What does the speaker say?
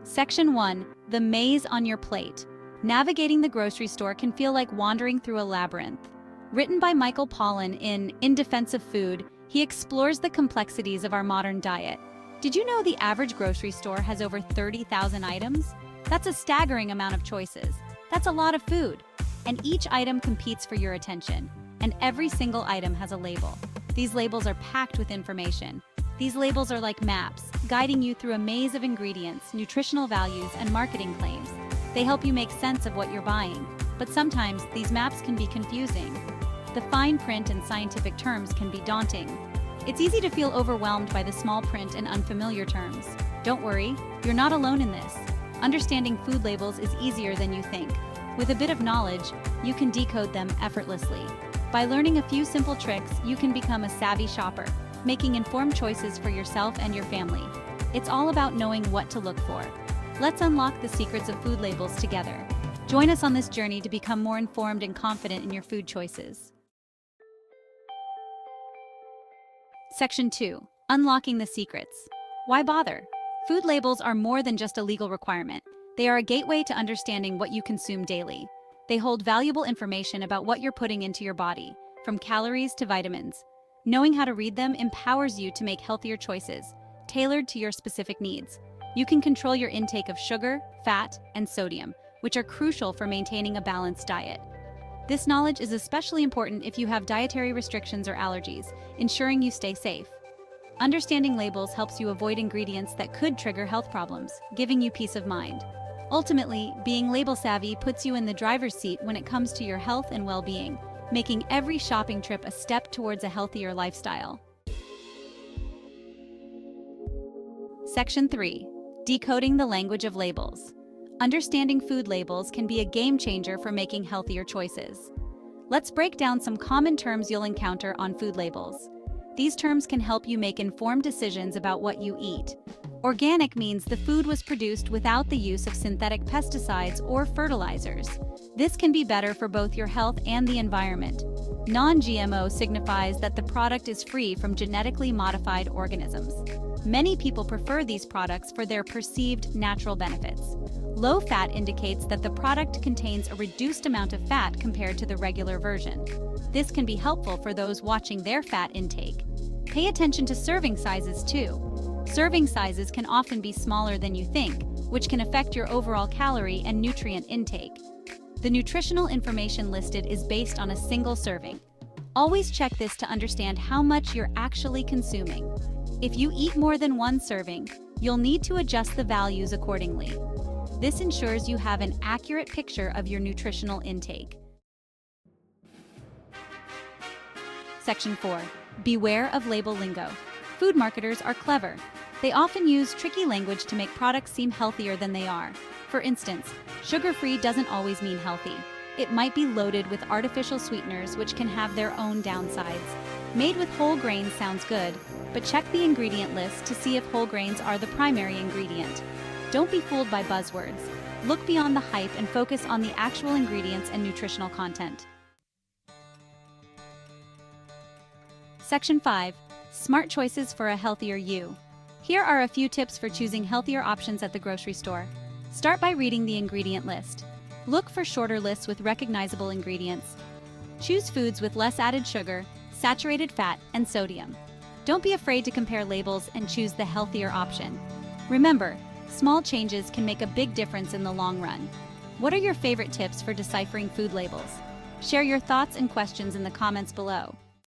Section 1. The maze on your plate. Navigating the grocery store can feel like wandering through a labyrinth. Written by Michael Pollan in Defense of Food, he explores the complexities of our modern diet. Did you know the average grocery store has over 30,000 items? That's a staggering amount of choices. That's a lot of food. And each item competes for your attention. And every single item has a label. These labels are packed with information. These labels are like maps, guiding you through a maze of ingredients, nutritional values, and marketing claims. They help you make sense of what you're buying. But sometimes these maps can be confusing. The fine print and scientific terms can be daunting. It's easy to feel overwhelmed by the small print and unfamiliar terms. Don't worry, you're not alone in this. Understanding food labels is easier than you think. With a bit of knowledge, you can decode them effortlessly. By learning a few simple tricks, you can become a savvy shopper, making informed choices for yourself and your family. It's all about knowing what to look for. Let's unlock the secrets of food labels together. Join us on this journey to become more informed and confident in your food choices. Section 2. Unlocking the secrets. Why bother? Food labels are more than just a legal requirement. They are a gateway to understanding what you consume daily. They hold valuable information about what you're putting into your body, from calories to vitamins. Knowing how to read them empowers you to make healthier choices, tailored to your specific needs. You can control your intake of sugar, fat, and sodium, which are crucial for maintaining a balanced diet. This knowledge is especially important if you have dietary restrictions or allergies, ensuring you stay safe. Understanding labels helps you avoid ingredients that could trigger health problems, giving you peace of mind. Ultimately, being label savvy puts you in the driver's seat when it comes to your health and well-being, making every shopping trip a step towards a healthier lifestyle. Section 3. Decoding the language of labels. Understanding food labels can be a game changer for making healthier choices. Let's break down some common terms you'll encounter on food labels. These terms can help you make informed decisions about what you eat. Organic means the food was produced without the use of synthetic pesticides or fertilizers. This can be better for both your health and the environment. Non-GMO signifies that the product is free from genetically modified organisms. Many people prefer these products for their perceived natural benefits. Low fat indicates that the product contains a reduced amount of fat compared to the regular version. This can be helpful for those watching their fat intake. Pay attention to serving sizes too. Serving sizes can often be smaller than you think, which can affect your overall calorie and nutrient intake. The nutritional information listed is based on a single serving. Always check this to understand how much you're actually consuming. If you eat more than one serving, you'll need to adjust the values accordingly. This ensures you have an accurate picture of your nutritional intake. Section 4. Beware of label lingo. Food marketers are clever. They often use tricky language to make products seem healthier than they are. For instance, sugar-free doesn't always mean healthy. It might be loaded with artificial sweeteners, which can have their own downsides. Made with whole grains sounds good, but check the ingredient list to see if whole grains are the primary ingredient. Don't be fooled by buzzwords. Look beyond the hype and focus on the actual ingredients and nutritional content. Section 5. Smart choices for a healthier you. Here are a few tips for choosing healthier options at the grocery store. Start by reading the ingredient list. Look for shorter lists with recognizable ingredients. Choose foods with less added sugar, saturated fat, and sodium. Don't be afraid to compare labels and choose the healthier option. Remember, small changes can make a big difference in the long run. What are your favorite tips for deciphering food labels? Share your thoughts and questions in the comments below.